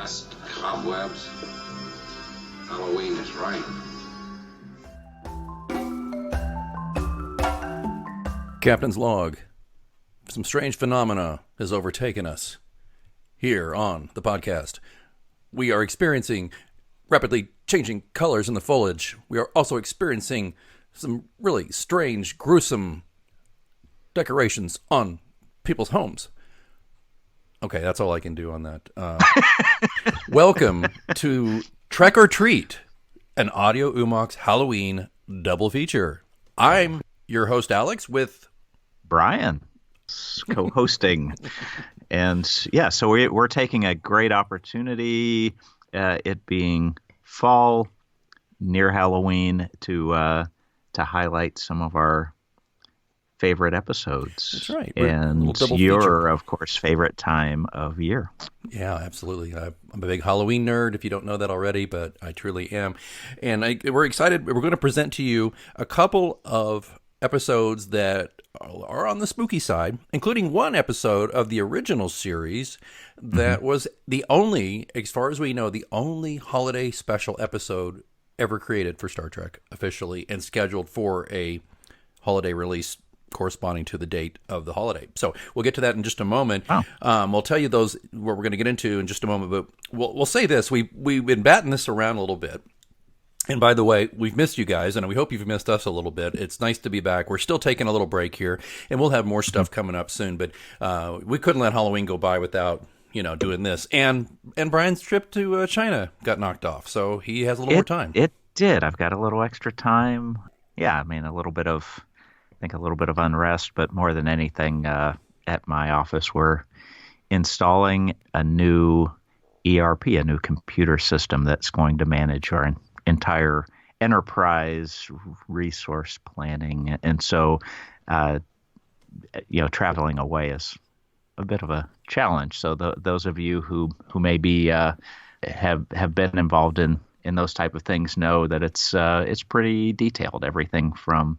Dust, cobwebs. Halloween is right. Captain's log. Some strange phenomena has overtaken us here on the podcast. We are experiencing rapidly changing colors in the foliage. We are also experiencing some really strange, gruesome decorations on people's homes. Okay, that's all I can do on that. Welcome to Trek or Treat, an Audio Hoo-Mons Halloween double feature. I'm your host, Alex, with Brian co-hosting. And yeah, so we're taking a great opportunity, it being fall, near Halloween, to highlight some of our favorite episodes. That's right. And your, of course, favorite time of year. Yeah, absolutely. I'm a big Halloween nerd, if you don't know that already, but I truly am. And we're excited. We're going to present to you a couple of episodes that are on the spooky side, including one episode of the original series that was the only, as far as we know, the only holiday special episode ever created for Star Trek officially and scheduled for a holiday release corresponding to the date of the holiday. So we'll get to that in just a moment. Wow. We'll tell you what we're going to get into in just a moment, but we'll say this. We've been batting this around a little bit. And by the way, we've missed you guys, and we hope you've missed us a little bit. It's nice to be back. We're still taking a little break here, and we'll have more stuff coming up soon. But we couldn't let Halloween go by without, doing this. And Brian's trip to China got knocked off, so he has a little more time. It did. I've got a little extra time. Yeah, I mean, a little bit of unrest, but more than anything, at my office, we're installing a new ERP, a new computer system that's going to manage our entire enterprise resource planning. And so, traveling away is a bit of a challenge. So those of you who maybe have been involved in those type of things know that it's pretty detailed. Everything from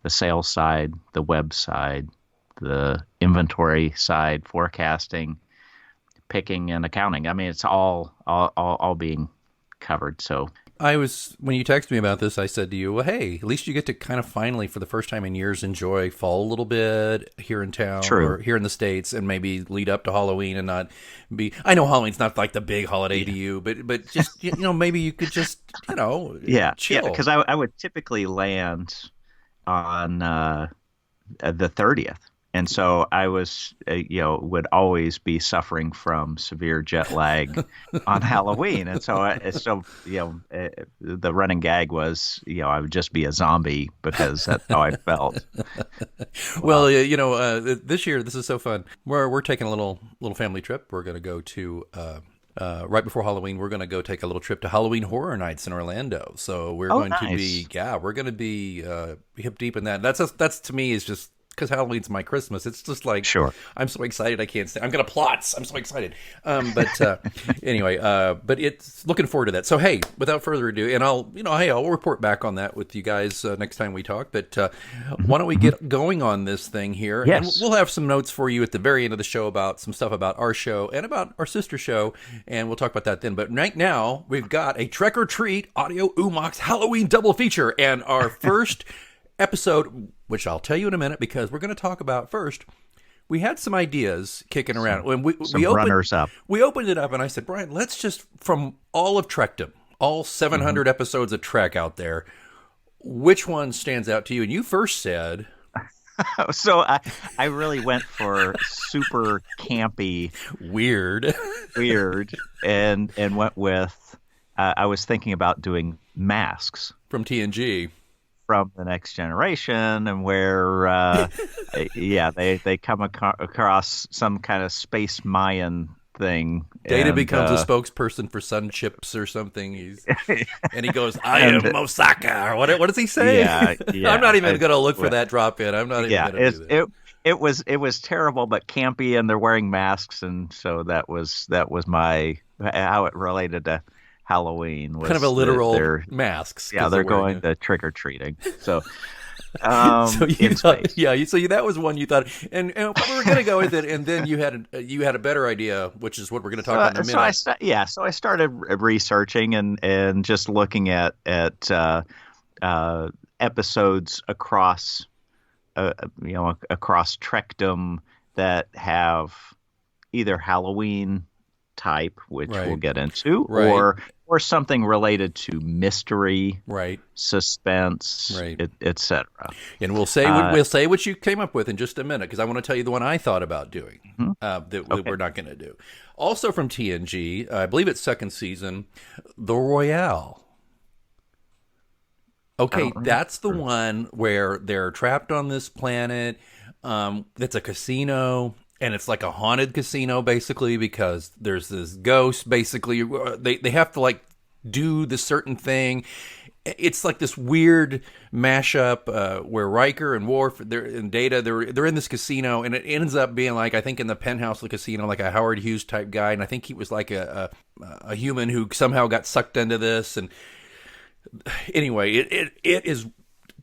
the sales side, the web side, the inventory side, forecasting, picking, and accounting. I mean, it's all being covered. So when you texted me about this, I said to you, well, hey, at least you get to kind of finally, for the first time in years, enjoy fall a little bit here in town. True. Or here in the States, and maybe lead up to Halloween and not be, I know Halloween's not like the big holiday to you, but just, maybe you could just, chill. Yeah, because I would typically land on the 30th. And so I was, would always be suffering from severe jet lag on Halloween. And so, the running gag was, I would just be a zombie because that's how I felt. Well, this year, this is so fun. We're taking a little family trip. We're going to go to, right before Halloween, we're going to go take a little trip to Halloween Horror Nights in Orlando. So we're going to be hip deep in that. That's to me is just, because Halloween's my Christmas. It's just like, sure. I'm so excited I can't stay. I'm going to plots. I'm so excited. Anyway, but it's looking forward to that. So, hey, without further ado, and I'll report back on that with you guys next time we talk. But why don't we get going on this thing here? Yes. And we'll have some notes for you at the very end of the show about some stuff about our show and about our sister show, and we'll talk about that then. But right now, we've got a Trek or Treat Audio Hoo-Mons Halloween double feature, and our first episode, which I'll tell you in a minute, because we're going to talk about first. We had some ideas kicking around when we runners up. We opened it up, and I said, Brian, let's just, from all of Trekdom, all 700 episodes of Trek out there, which one stands out to you? And you first said, so I really went for super campy, weird, and went with. I was thinking about doing Masks from TNG. From the Next Generation, and where they come across some kind of space Mayan thing. Data becomes a spokesperson for sun chips or something. And he goes, "I am Mosaka." Or what does he say? Yeah. I'm not even going to look for that drop in. I'm not even going to do that. It was terrible but campy, and they're wearing masks, and so that was my how it related to Halloween. Was kind of a literal masks. Yeah, they're going to trick or treating. So So you in thought, space. that was one you thought, and we were going to go with it, and then you had a better idea, which is what we're going to talk about in a minute. So I started researching and just looking at episodes across across Trekdom that have either Halloween type, which Right. we'll get into, Right. or something related to mystery, Right. suspense, Right. etc. And we'll say what you came up with in just a minute, because I want to tell you the one I thought about doing that we're not going to do. Also from TNG, I believe it's second season, The Royale. Okay, that's the one where they're trapped on this planet. That's a casino, and it's like a haunted casino, basically, because there's this ghost. Basically, they have to like do the certain thing. It's like this weird mashup where Riker and Worf and Data they're in this casino, and it ends up being like, I think in the penthouse of the casino, like a Howard Hughes type guy, and I think he was like a human who somehow got sucked into this. And anyway, it is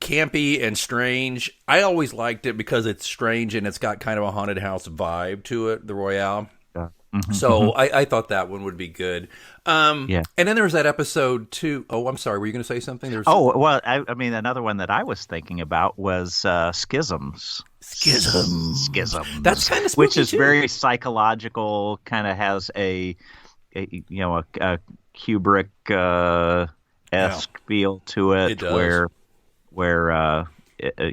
campy and strange. I always liked it because it's strange and it's got kind of a haunted house vibe to it, the Royale. Yeah. So I thought that one would be good. Yeah. And then there was that episode too. Oh, I'm sorry. Were you going to say something? There's I mean, another one that I was thinking about was Schisms. Schisms. That's kind of which is too. very psychological. Kind of has a Kubrick esque feel to it, It does. where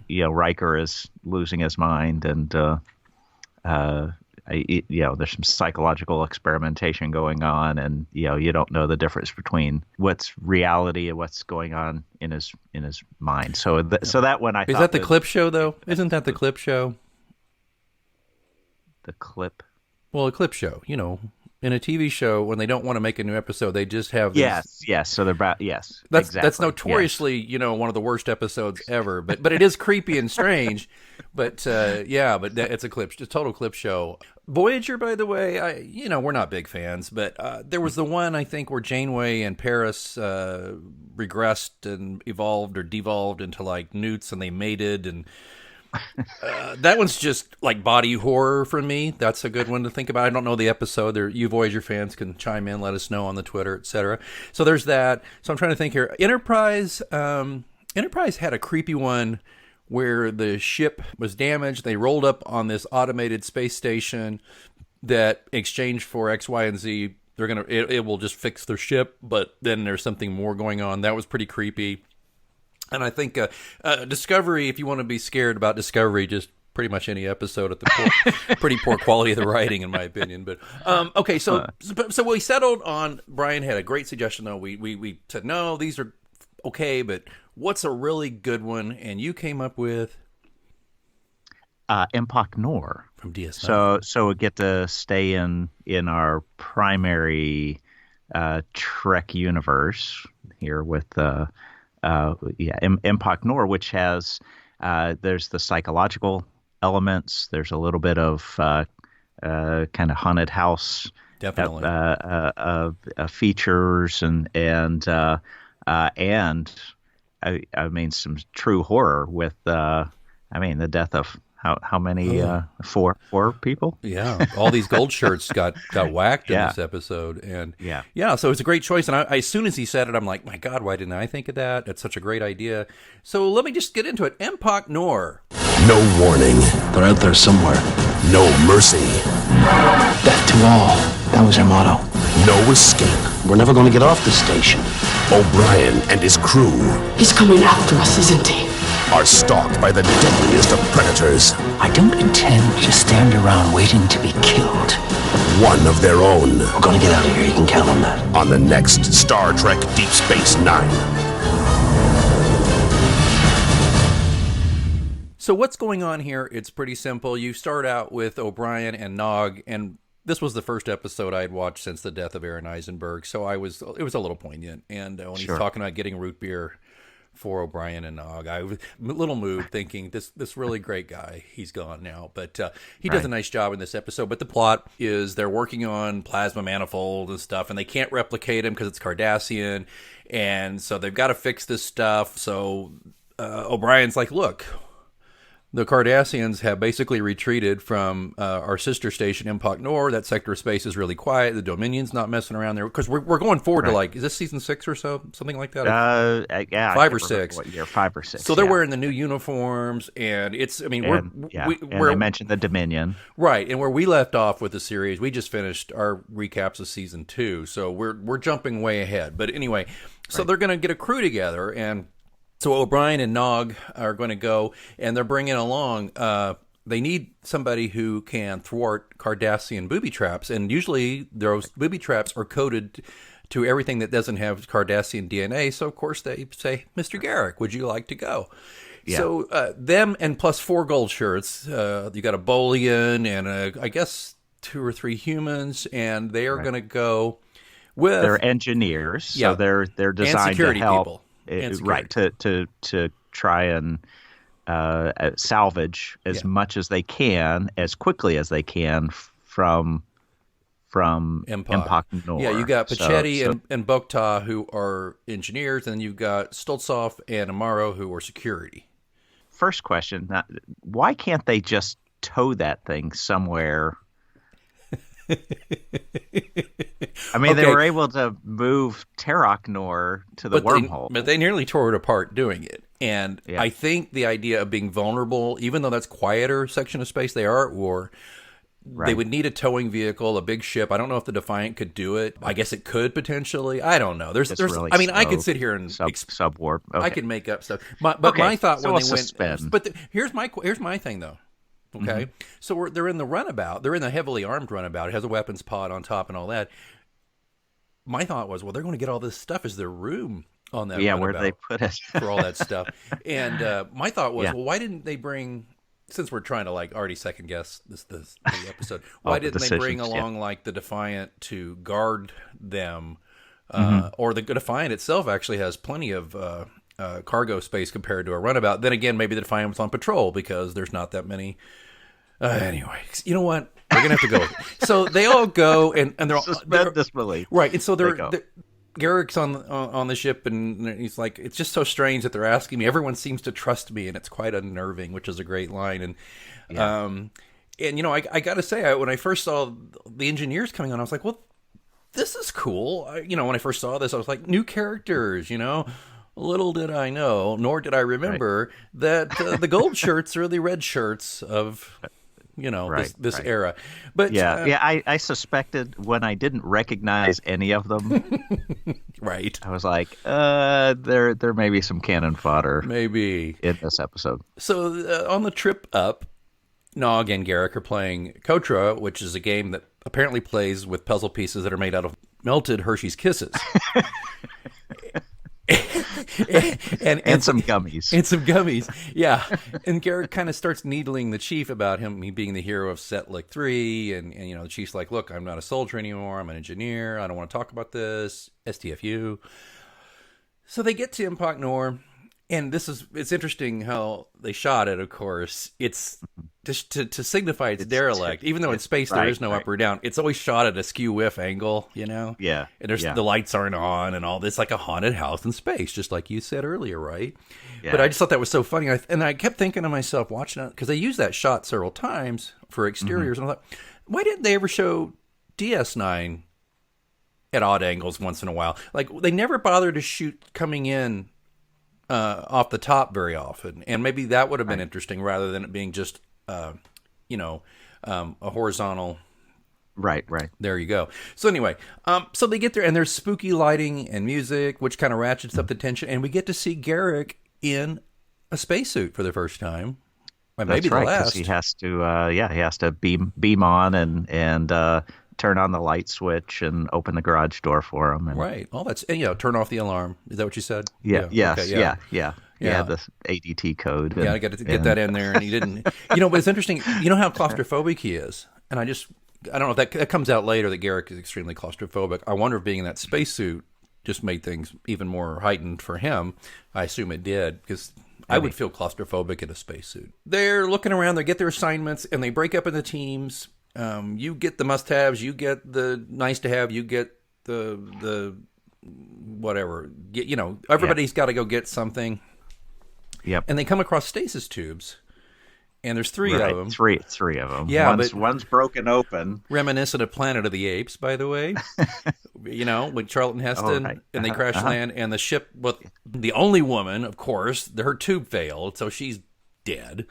Riker is losing his mind, and there's some psychological experimentation going on, and you don't know the difference between what's reality and what's going on in his mind. So that one Is that the clip show though? Isn't that the clip show? The clip. Well, a clip show. In a TV show, when they don't want to make a new episode, they just have these. Yes. So they're That's exactly. notoriously, one of the worst episodes ever. But it is creepy and strange. But it's it's a total clip show. Voyager, by the way, we're not big fans, but there was the one I think where Janeway and Paris regressed and evolved or devolved into like newts, and they mated, and that one's just like body horror for me. That's a good one to think about. I don't know the episode. You Voyager fans can chime in, let us know on the Twitter, etc. So there's that. So I'm trying to think here. Enterprise had a creepy one where the ship was damaged. They rolled up on this automated space station that, in exchange for X, Y, and Z, it will just fix their ship. But then there's something more going on. That was pretty creepy. And I think Discovery, if you want to be scared about Discovery, just pretty much any episode at the pretty poor quality of the writing, in my opinion. But okay, so we settled on. Brian had a great suggestion, though. We said no, these are okay, but what's a really good one? And you came up with Empok Nor from DS9. So we get to stay in our primary Trek universe here with Empok Nor, which has there's the psychological elements. There's a little bit of kind of haunted house Definitely features and I mean some true horror with the death of how many four people. Yeah, all these gold shirts got whacked in this episode, and so it's a great choice. And I, as soon as he said it, I'm like, my God, why didn't I think of that? That's such a great idea. So let me just get into it. Empok Nor. No warning. They're out there somewhere. No mercy. Death to all. That was our motto. No escape. We're never going to get off the station. O'Brien and his crew He's coming after us, isn't he? are stalked by the deadliest of predators. I don't intend to stand around waiting to be killed. One of their own. We're gonna get out of here, you can count on that. On the next Star Trek Deep Space Nine. So what's going on here? It's pretty simple. You start out with O'Brien and Nog, and this was the first episode I had watched since the death of Aaron Eisenberg, so it was a little poignant. And when he's talking about getting root beer for O'Brien and Nog, I was a little moved, thinking this really great guy, he's gone now, but he does a nice job in this episode. But the plot is they're working on plasma manifold and stuff, and they can't replicate him because it's Cardassian, and so they've got to fix this stuff. So O'Brien's like, look, the Cardassians have basically retreated from our sister station, Impact Nor. That sector of space is really quiet. The Dominion's not messing around there. Because we're going forward to, like, is this season 6 or so? Something like that? Yeah. 5 or 6. What year? 5 or 6. So they're wearing the new uniforms, and it's, I mean, and they mentioned the Dominion. Right, and where we left off with the series, we just finished our recaps of season 2. So we're jumping way ahead. But anyway, so they're going to get a crew together, and so O'Brien and Nog are going to go, and they're bringing along, they need somebody who can thwart Cardassian booby traps, and usually those booby traps are coded to everything that doesn't have Cardassian DNA, so of course they say, Mr. Garrick, would you like to go? Yeah. So them and plus 4 gold shirts, you got a Bolian and I guess 2 or 3 humans, and they are going to go with... They're engineers, so they're designed to help. People. Right, to try and salvage as much as they can, as quickly as they can from Impact Nor. Yeah, you got Pachetti and Bokta, who are engineers, and you've got Stoltzov and Amaro, who are security. First question, why can't they just tow that thing somewhere? I mean, they were able to move Terok Nor to the wormhole. But they nearly tore it apart doing it. And I think the idea of being vulnerable, even though that's quieter section of space, they are at war. They would need a towing vehicle, a big ship. I don't know if the Defiant could do it. I guess it could potentially. I don't know. There's really, I mean, I could sit here and subwarp. Okay. I could make up stuff. But my thought when they went. But here's my thing though. Okay, so they're in the runabout. They're in the heavily armed runabout. It has a weapons pod on top and all that. My thought was, well, they're going to get all this stuff as their room on that runabout. Where do they put it? For all that stuff. And my thought was, well, why didn't they bring, since we're trying to like already second guess the episode, why didn't they bring along like the Defiant to guard them? Or the Defiant itself actually has plenty of cargo space compared to a runabout. Then again, maybe the Defiant was on patrol because there's not that many. Anyway, you know what? We're gonna have to go. So they all go, and they're all suspend disbelief, right? And so they're Garrick's on the ship, and he's like, "It's just so strange that they're asking me. Everyone seems to trust me, and it's quite unnerving," which is a great line. And you know, I got to say, when I first saw the engineers coming on, I was like, "Well, this is cool." When I first saw this, I was like, "New characters," you know. Little did I know, nor did I remember that the gold shirts are the red shirts of, this era. But I suspected when I didn't recognize any of them. Right. I was like, there may be some cannon fodder, maybe in this episode. So on the trip up, Nog and Garrick are playing Kotra, which is a game that apparently plays with puzzle pieces that are made out of melted Hershey's Kisses. and some gummies. And some gummies, yeah. And Garrick kind of starts needling the chief about he being the hero of Setlik 3. And the chief's like, look, I'm not a soldier anymore. I'm an engineer. I don't want to talk about this. STFU. So they get to Impact Nor. And it's interesting how they shot it, of course. It's just to signify it's derelict. Even though in space there is no up or down, it's always shot at a skew-whiff angle, Yeah. And the lights aren't on and all this, like a haunted house in space, just like you said earlier, right? Yeah. But I just thought that was so funny. And I kept thinking to myself, watching it, because they used that shot several times for exteriors. And I thought, why didn't they ever show DS9 at odd angles once in a while? Like, they never bothered to shoot coming in off the top very often, and maybe that would have been interesting rather than it being just a horizontal. Right. There you go. So anyway, so they get there, and there's spooky lighting and music, which kind of ratchets up the tension, and we get to see Garrick in a spacesuit for the first time. Maybe the last. He has to beam on and turn on the light switch and open the garage door for him. Right. All that's turn off the alarm. Is that what you said? Yeah. Yes. Okay, yeah. Yeah. The ADT code. I got to get that in there, and he didn't. But it's interesting. You know how claustrophobic he is, and I don't know if that comes out later that Garrick is extremely claustrophobic. I wonder if being in that spacesuit just made things even more heightened for him. I assume it did, because I would feel claustrophobic in a spacesuit. They're looking around. They get their assignments, and they break up into teams. You get the must-haves, you get the nice-to-have, you get the whatever. Everybody's got to go get something. Yep. And they come across stasis tubes, and there's three Right. of them. Three of them. Yeah, one's broken open. Reminiscent of Planet of the Apes, by the way. With Charlton Heston, right. and they crash land, and the ship with the only woman, of course, her tube failed, so she's dead.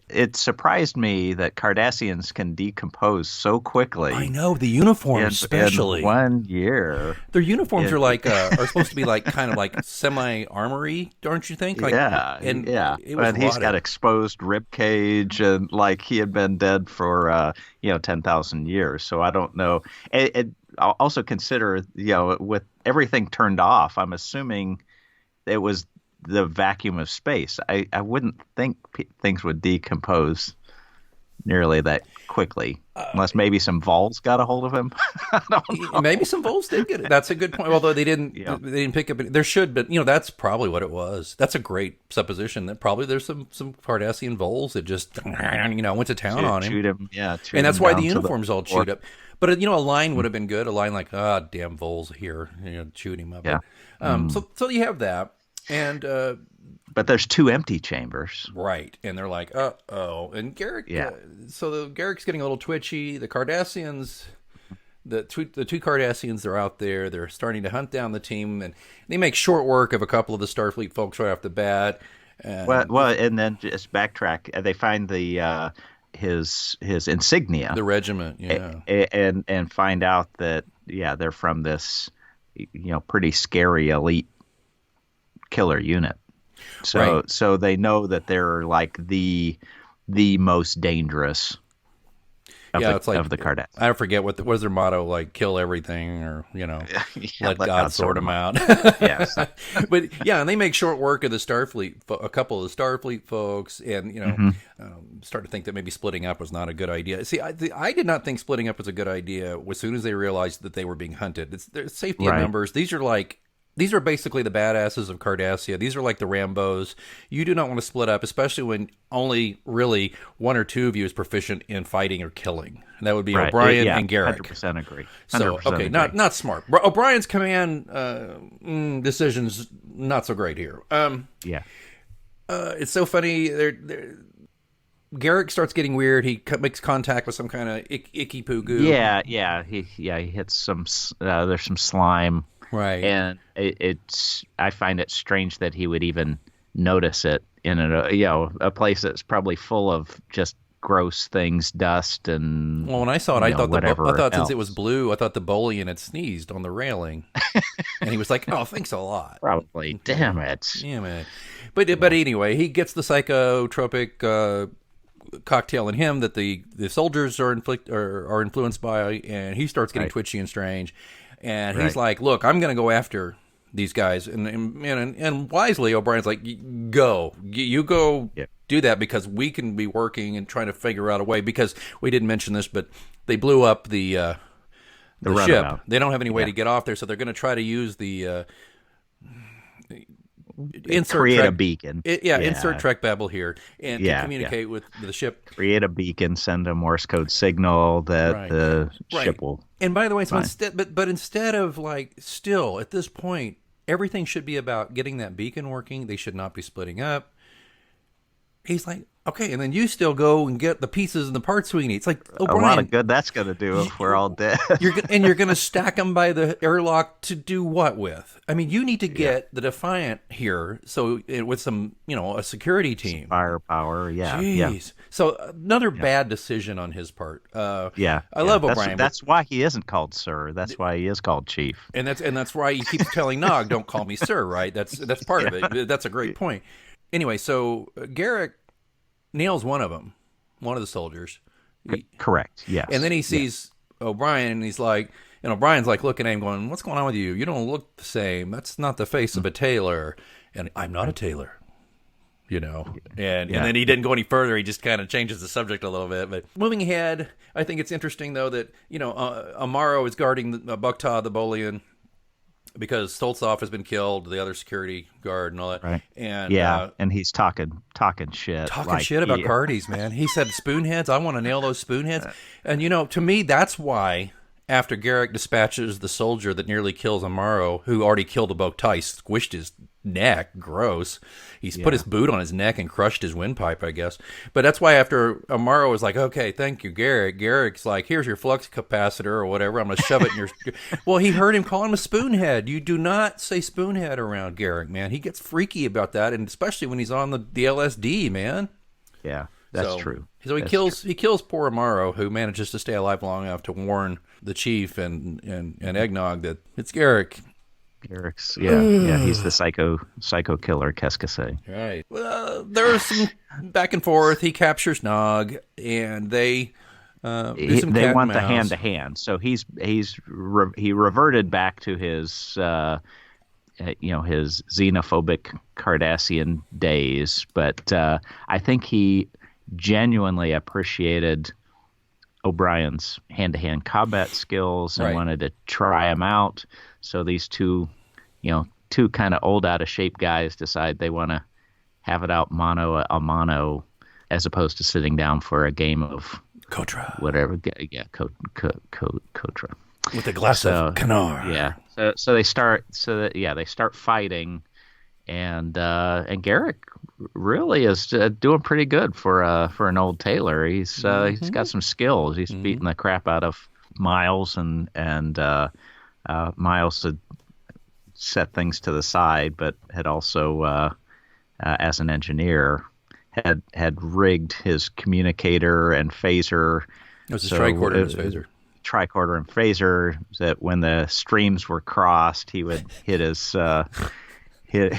It surprised me that Cardassians can decompose so quickly. I know, the uniforms especially. In 1 year. Their uniforms are like are supposed to be like kind of like semi-armory, don't you think? Like, and it was he's got exposed rib cage, and like he had been dead for 10,000 years. So I don't know. I'll also consider with everything turned off, I'm assuming it was the vacuum of space. I wouldn't think things would decompose nearly that quickly, unless maybe some vols got a hold of him. I don't know. Maybe some vols did get it. That's a good point. Although they didn't pick up. There should, but that's probably what it was. That's a great supposition. That probably there's some Cardassian vols that just went to town on him. Chewed him, and that's why the uniform's all chewed up. But a line would have been good. A line like, damn vols here, chewed him up. Yeah. So you have that. And but there's 2 empty chambers, right? And they're like, oh, and Garrick. So Garrick's getting a little twitchy. The Cardassians, the two Cardassians, are out there. They're starting to hunt down the team, and they make short work of a couple of the Starfleet folks right off the bat. And then just backtrack. They find the his insignia, the regiment, and find out that they're from this pretty scary elite killer unit. So they know that they're like the most dangerous of the Cardassians. I forget what was their motto, like kill everything, or let God sort them out. Yes. But and they make short work of the Starfleet, a couple of the Starfleet folks, and start to think that maybe splitting up was not a good idea. See, I did not think splitting up was a good idea as soon as they realized that they were being hunted. There's safety in numbers. These are basically the badasses of Cardassia. These are like the Rambos. You do not want to split up, especially when only really one or two of you is proficient in fighting or killing. And that would be O'Brien and Garrick. 100% agree. 100% so, okay, agree. not smart. O'Brien's command decisions, not so great here. It's so funny. Garrick starts getting weird. He makes contact with some kind of icky poo goo. Yeah. He hits some. There's some slime. Right. And I find it strange that he would even notice it in a place that's probably full of just gross things, dust, and when I saw it, I thought since else. it was blue, I thought the Bolian had sneezed on the railing, and he was like, "Oh, thanks a lot." Probably. Damn it. Yeah, man. But anyway, he gets the psychotropic cocktail in him that the soldiers are influenced by, and he starts getting twitchy and strange. And he's like, "Look, I'm going to go after these guys." And wisely, O'Brien's like, you go do that, because we can be working and trying to figure out a way, because we didn't mention this, but they blew up the ship. They don't have any way to get off there, so they're going to try to use the create a beacon. Insert Trek Babel here and to communicate with the ship. Create a beacon, send a Morse code signal that the ship will. And by the way, so instead of still at this point, everything should be about getting that beacon working. They should not be splitting up. He's like, okay, and then you still go and get the pieces and the parts we need. It's like, a lot of good that's going to do if we're all dead. You're going to stack them by the airlock to do what with? I mean, you need to get the Defiant here, so with some, a security team, some firepower. Jeez. So another bad decision on his part. I love O'Brien. That's why he isn't called Sir. That's why he is called Chief. And that's why he keeps telling Nog, "Don't call me Sir." Right? That's part of it. That's a great point. Anyway, so Garrick nails one of the soldiers. Correct, yes. And then he sees O'Brien, and he's like, and O'Brien's like looking at him going, "What's going on with you? You don't look the same. That's not the face of a tailor." And I'm not a tailor, And then he didn't go any further. He just kind of changes the subject a little bit. But moving ahead, I think it's interesting, though, that, Amaro is guarding Bucktaw, the Bolian, because Stoltzov has been killed, the other security guard and all that. Right. And and he's talking shit. Talking shit about Cardies, man. He said spoonheads. I want to nail those spoonheads. And to me, that's why after Garrick dispatches the soldier that nearly kills Amaro, who already killed a bow tie, squished his neck, gross. He's put his boot on his neck and crushed his windpipe, I guess. But that's why after Amaro was like, okay, thank you, Garrick. Garrick's like, here's your flux capacitor or whatever. I'm going to shove it in your... Well, he heard him call him a spoonhead. You do not say spoonhead around Garrick, man. He gets freaky about that, and especially when he's on the LSD, man. Yeah, that's true. So he kills poor Amaro, who manages to stay alive long enough to warn the chief and Eggnog that it's Garrick. Garrick's, he's the psycho killer, qu'est-ce que c'est? Right. Well, there's some back and forth. He captures Nog, and they do some they want cat the and mouse. hand-to-hand. So he reverted back to his his xenophobic Cardassian days, but I think he genuinely appreciated O'Brien's hand-to-hand combat skills and wanted to try them out. So these two kind of old, out-of-shape guys decide they want to have it out mano a mano, as opposed to sitting down for a game of Kotra. Whatever, Kotra. With a glass of Canar. Yeah. So they start. They start fighting, and Garrick really is doing pretty good for an old tailor. He's got some skills. He's beating the crap out of Miles, and Miles had set things to the side, but had also, as an engineer, had rigged his communicator and phaser. It was a tricorder and his phaser. Tricorder and phaser, that when the streams were crossed, he would hit his hit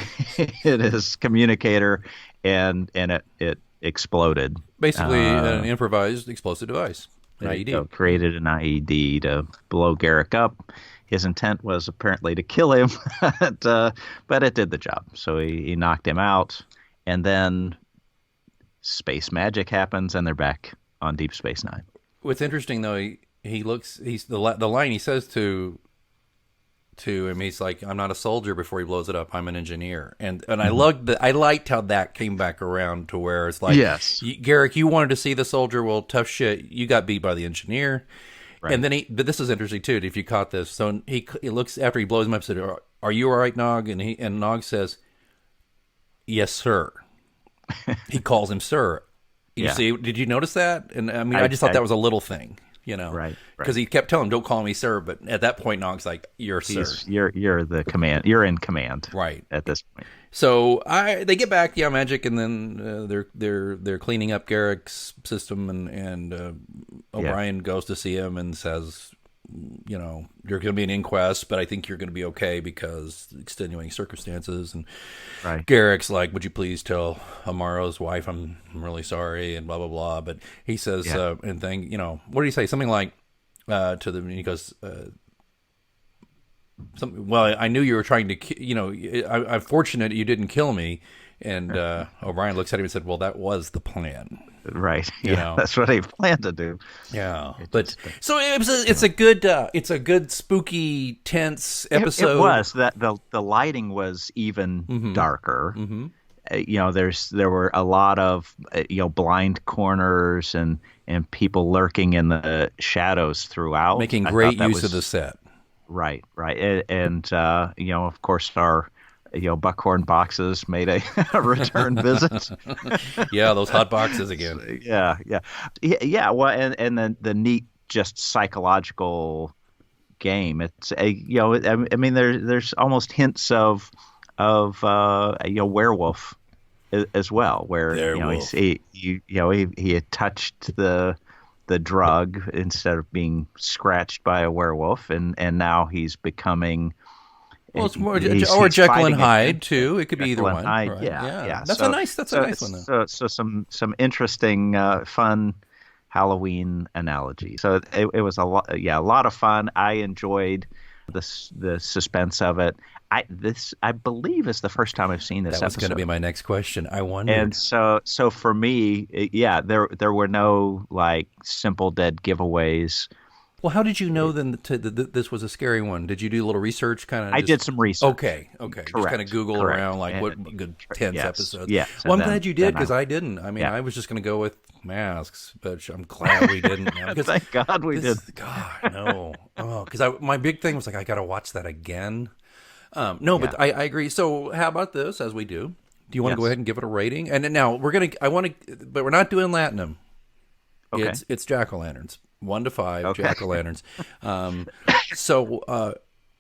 his communicator, and it exploded. Basically, an improvised explosive device. An IED. Created an IED to blow Garrick up. His intent was apparently to kill him, but it did the job. So he knocked him out, and then space magic happens, and they're back on Deep Space Nine. What's interesting, though, he's the line he says to him, he's like, "I'm not a soldier." Before he blows it up, I'm an engineer, and I liked how that came back around to where it's like, yes, Garrick, you wanted to see the soldier. Well, tough shit, you got beat by the engineer. Right. And then but this is interesting too, if you caught this. So he looks after he blows him up, said, "Are you all right, Nog?" And Nog says, "Yes, sir." He calls him sir. You see? Did you notice that? And I mean, I just thought that was a little thing, right? Because he kept telling him, "Don't call me sir," but at that point, Nog's like, "You're sir. You're the command. You're in command." Right at this point. So they get back, magic, and then they're cleaning up Garrick's system, and O'Brien goes to see him and says, "You're going to be an inquest, but I think you're going to be okay because extenuating circumstances." And Garrick's like, "Would you please tell Amaro's wife I'm really sorry," and blah blah blah. But he says, what did he say? Something like to them. He goes. Well, I knew you were trying to, I'm fortunate you didn't kill me. And O'Brien looks at him and said, "Well, that was the plan." Right. That's what he planned to do. Yeah. So it's a good spooky, tense episode. It was that the lighting was even darker. Mm-hmm. There were a lot of blind corners and people lurking in the shadows throughout, making great use of the set. Right. And of course, our buckhorn boxes made a return visit. Yeah, those hot boxes again. Yeah. Well, and then the neat, just psychological game. It's I mean, there's almost hints of werewolf as well, where he had touched the drug instead of being scratched by a werewolf, and now he's becoming. Well, it's more or Jekyll and Hyde too. It could be either one. Hyde, right. Yeah. That's a nice one. Though. So some interesting, fun Halloween analogy. So it was a lot of fun. I enjoyed the suspense of it. I believe is the first time I've seen this episode. That was going to be my next question. I wondered. And so for me, there were no like simple dead giveaways. Well, how did you know then this was a scary one? Did you do a little research? I did some research. Okay. Correct. Just kind of Google Correct. around, like, And, what good tense yes, episodes. yes. Well, I'm And glad you did, then because I didn't. I mean, yeah. I was just going to go with masks, but I'm glad we didn't. Because Thank God we did. God, no. Oh, because my big thing was like, I got to watch that again. No, but I agree. So how about this, as we do? Do you want to go ahead and give it a rating? And then now but we're not doing Latinum. Okay. It's jack-o'-lanterns. 1 to 5 Okay. jack-o'-lanterns.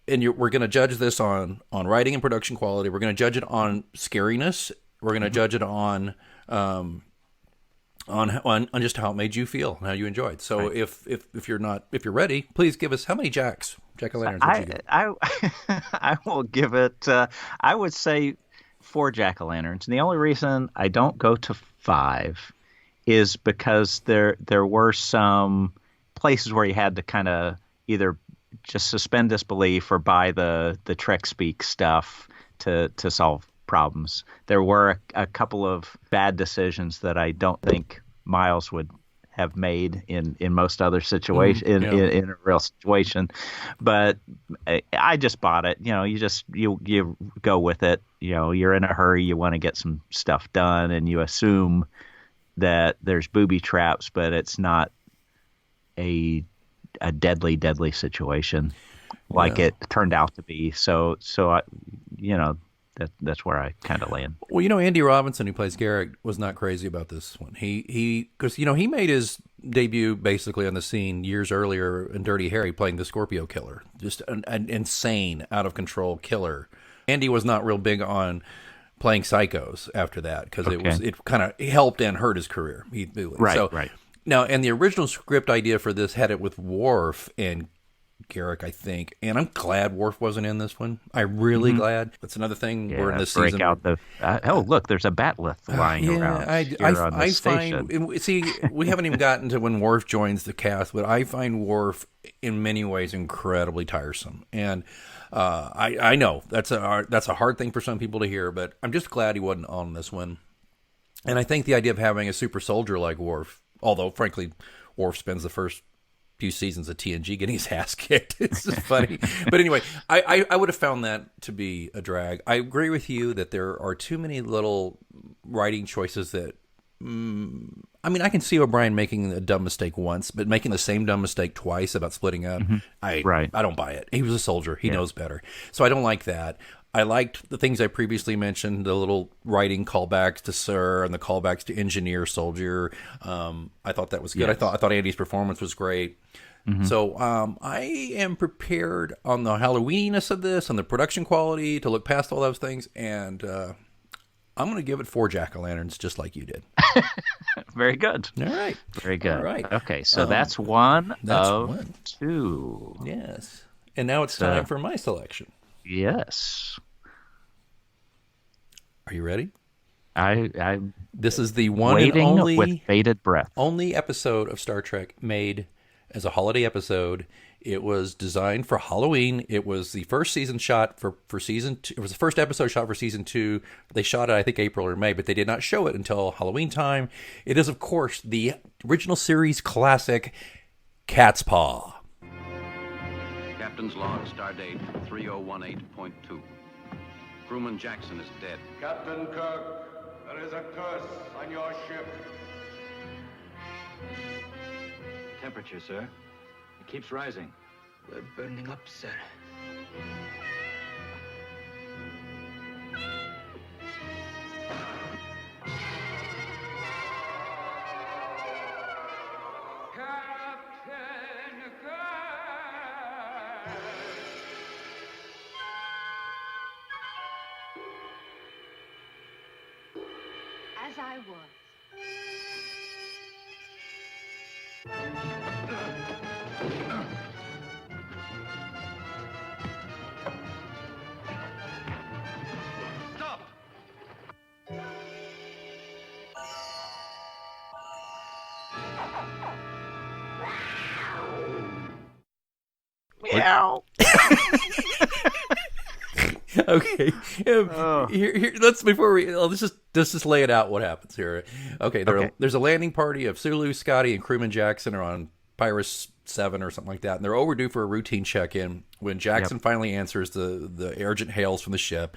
We're going to judge this on writing and production quality. We're going to judge it on scariness. We're going to judge it on just how it made you feel and how you enjoyed. So Right. if you're ready, please give us how many jack-o'-lanterns would you give? I will give it. I would say 4 jack-o'-lanterns. And the only reason I don't go to 5 is because there were some places where you had to kind of either just suspend disbelief or buy the Trek speak stuff to solve problems. There were a couple of bad decisions that I don't think Miles would have made in most other situations in a real situation, but I just bought it. You go with it. You're in a hurry. You want to get some stuff done, and you assume that there's booby traps, but it's not a deadly situation like it turned out to be. So that's where I kind of land. Well, Andy Robinson, who plays Garrick, was not crazy about this one. Because he made his debut basically on the scene years earlier in Dirty Harry, playing the Scorpio killer, just an insane, out of control killer. Andy was not real big on playing psychos after that, because it kind of helped and hurt his career. Right. Now, and the original script idea for this had it with Worf and Garrick, I think, and I'm glad Worf wasn't in this one. I'm really glad. That's another thing. We're in this break season. Out the look, there's a batleth lying around on the station. See, we haven't even gotten to when Worf joins the cast, but I find Worf in many ways incredibly tiresome, and I know that's a hard thing for some people to hear, but I'm just glad he wasn't on this one. And I think the idea of having a super soldier like Worf, although frankly, Worf spends the first few seasons of TNG getting his ass kicked. It's just funny. But anyway, I would have found that to be a drag. I agree with you that there are too many little writing choices that, I can see O'Brien making a dumb mistake once, but making the same dumb mistake twice about splitting up, I don't buy it. He was a soldier. He knows better. So I don't like that. I liked the things I previously mentioned, the little writing callbacks to Sir and the callbacks to Engineer, Soldier. I thought that was good. Yes. I thought Andy's performance was great. So I am prepared on the Halloweeniness of this and the production quality to look past all those things, and I'm going to give it 4 jack-o'-lanterns, just like you did. Very good. All right. Very good. All right. Okay, so that's one of one. 2. Yes. And now it's time for my selection. Yes. Are you ready? I'm This is the one waiting and only with bated breath. only episode of Star Trek made as a holiday episode. It was designed for Halloween. It was the first season shot for season 2. It was the first episode shot for season 2. They shot it, I think, April or May, but they did not show it until Halloween time. It is, of course, the original series classic, Cat's Paw. Captain's log, stardate 3018.2. Crewman Jackson is dead. Captain Kirk, there is a curse on your ship. Temperature, sir. It keeps rising. We're burning up, sir. Captain Kirk! As I was. Stop! Meow. Okay. Here, let's just lay it out. What happens here? Okay. There's a landing party of Sulu, Scotty, and crewman Jackson are on Pyrus 7 or something like that, and they're overdue for a routine check-in when Jackson finally answers the urgent hails from the ship.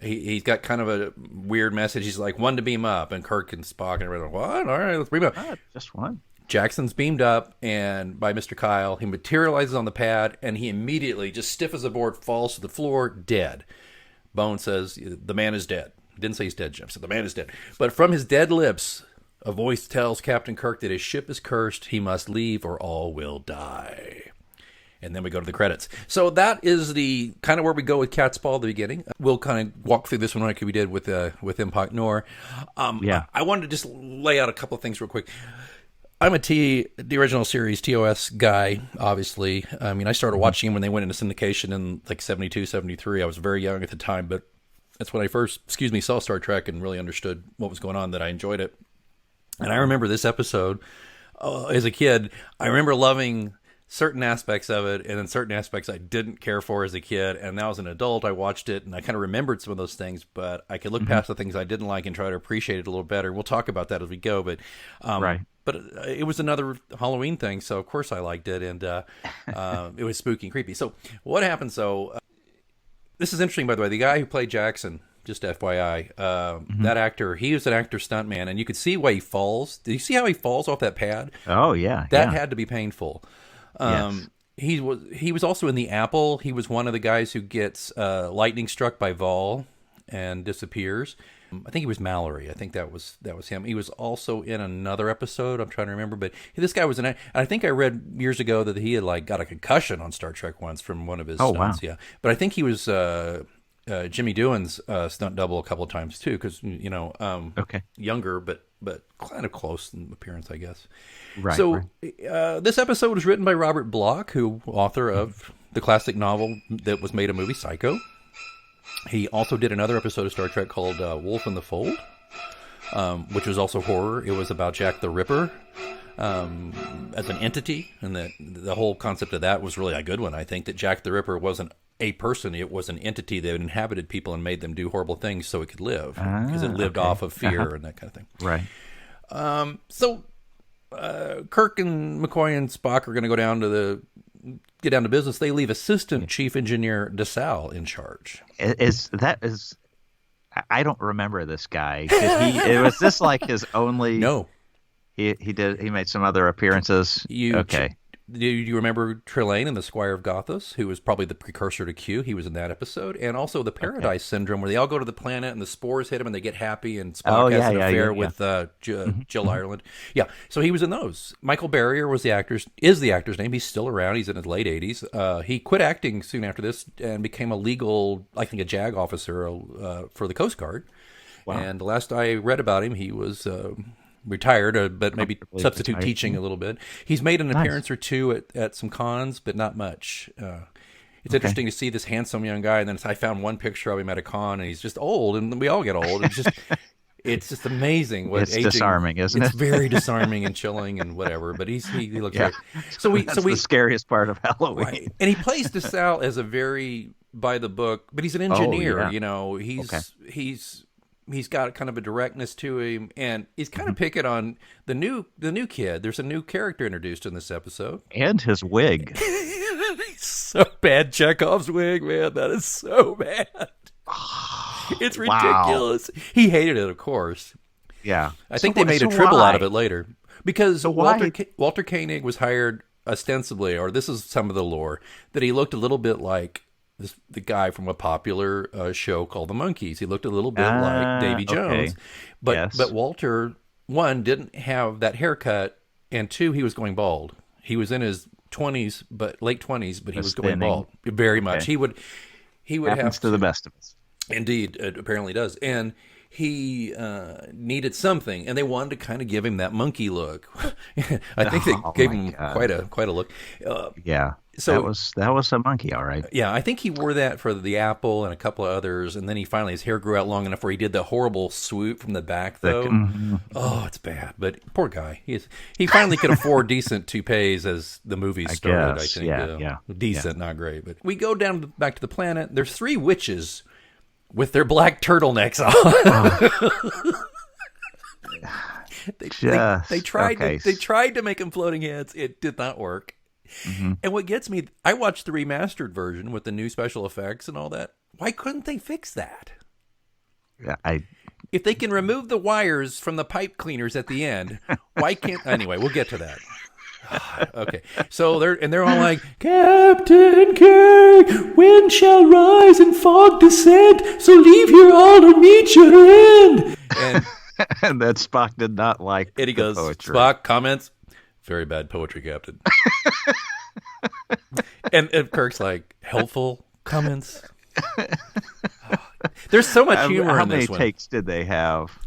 He's got kind of a weird message. He's like, one to beam up, and Kirk and Spock and everyone, what? All right, let's beam up. Just one. Jackson's beamed up, and by Mr. Kyle, he materializes on the pad, and he immediately, just stiff as a board, falls to the floor, dead. Bone says, the man is dead. Didn't say he's dead, Jim. Said the man is dead. But from his dead lips, a voice tells Captain Kirk that his ship is cursed. He must leave or all will die. And then we go to the credits. So that is the kind of where we go with Catspaw at the beginning. We'll kind of walk through this one like we did with Impact Noir. I wanted to just lay out a couple of things real quick. I'm the original series TOS guy, obviously. I mean, I started watching them when they went into syndication in like 72, 73. I was very young at the time, but that's when I first, saw Star Trek and really understood what was going on, that I enjoyed it. And I remember this episode as a kid. I remember loving certain aspects of it, and then certain aspects I didn't care for as a kid. And now as an adult, I watched it, and I kind of remembered some of those things, but I could look past the things I didn't like and try to appreciate it a little better. We'll talk about that as we go, but right. But it was another Halloween thing, so of course I liked it, and it was spooky and creepy. So what happened? So this is interesting, by the way. The guy who played Jackson, just FYI, that actor, he was an actor stuntman, and you could see why he falls. Did you see how he falls off that pad? Oh, yeah. That had to be painful. Yes. He was also in The Apple. He was one of the guys who gets lightning struck by Vol and disappears. I think he was Mallory. I think that was him. He was also in another episode. I'm trying to remember, but this guy was I think I read years ago that he had got a concussion on Star Trek once from one of his stunts. Wow. Yeah, but I think he was Jimmy Doohan's stunt double a couple of times too, because younger but kind of close in appearance, I guess. Right. So this episode was written by Robert Bloch, who author of the classic novel that was made a movie, Psycho. He also did another episode of Star Trek called Wolf in the Fold, which was also horror. It was about Jack the Ripper as an entity, and the whole concept of that was really a good one. I think that Jack the Ripper wasn't a person, it was an entity that inhabited people and made them do horrible things so it could live, because it lived off of fear and that kind of thing. Right. So Kirk and McCoy and Spock are going to get down to business. They leave Assistant Chief Engineer DeSalle in charge. I don't remember this guy. Was this like his only? No. He made some other appearances. Okay. Do you remember Trelane and the Squire of Gothos, who was probably the precursor to Q? He was in that episode. And also the Paradise Syndrome, where they all go to the planet and the spores hit them and they get happy, and Spock has an affair with Jill Ireland. Yeah, so he was in those. Michael Barrier is the actor's name. He's still around. He's in his late 80s. He quit acting soon after this and became a JAG officer for the Coast Guard. Wow. And the last I read about him, he was retired, but maybe substitute teaching a little bit. He's made an appearance or two at some cons, but not much. It's interesting to see this handsome young guy, and then I found one picture of him at a con, and he's just old, and we all get old. It's just amazing what aging. It's disarming, isn't it? It's very disarming and chilling and whatever. But he looks great. So that's the scariest part of Halloween. Right. And he plays DeSalle as a very by the book, but he's an engineer. He's got kind of a directness to him, and he's kind of picking on the new kid. There's a new character introduced in this episode. And his wig. So bad. Chekhov's wig, man. That is so bad. It's ridiculous. Wow. He hated it, of course. Yeah. I think they made a triple out of it later. Because Walter Koenig was hired ostensibly, or this is some of the lore, that he looked a little bit like the guy from a popular show called The Monkees. He looked a little bit like Davy Jones. But Walter, one, didn't have that haircut, and two, he was going bald. He was in his 20s, late 20s, but he was going bald. Very much. He would happens to the best of us. Indeed, it apparently does. And he needed something, and they wanted to kind of give him that monkey look. I think they gave him quite a look. Yeah. So that was a monkey, all right. Yeah, I think he wore that for The Apple and a couple of others, and then his hair grew out long enough where he did the horrible swoop from the back, though. Oh, it's bad. But poor guy. He finally could afford decent toupees as the movie started, I think. Yeah. Decent, not great. But we go back to the planet. There's 3 witches with their black turtlenecks on. They tried to make them floating heads. It did not work. Mm-hmm. And what gets me, I watched the remastered version with the new special effects and all that. Why couldn't they fix that? If they can remove the wires from the pipe cleaners at the end, why can't... Anyway, we'll get to that. Okay, so they're all like, Captain Kirk, wind shall rise and fog descend, so leave here all to meet your end. And that Spock did not like and he goes, poetry. Spock comments, very bad poetry, Captain. and Kirk's like, helpful comments. There's so much humor in this one. How many takes did they have?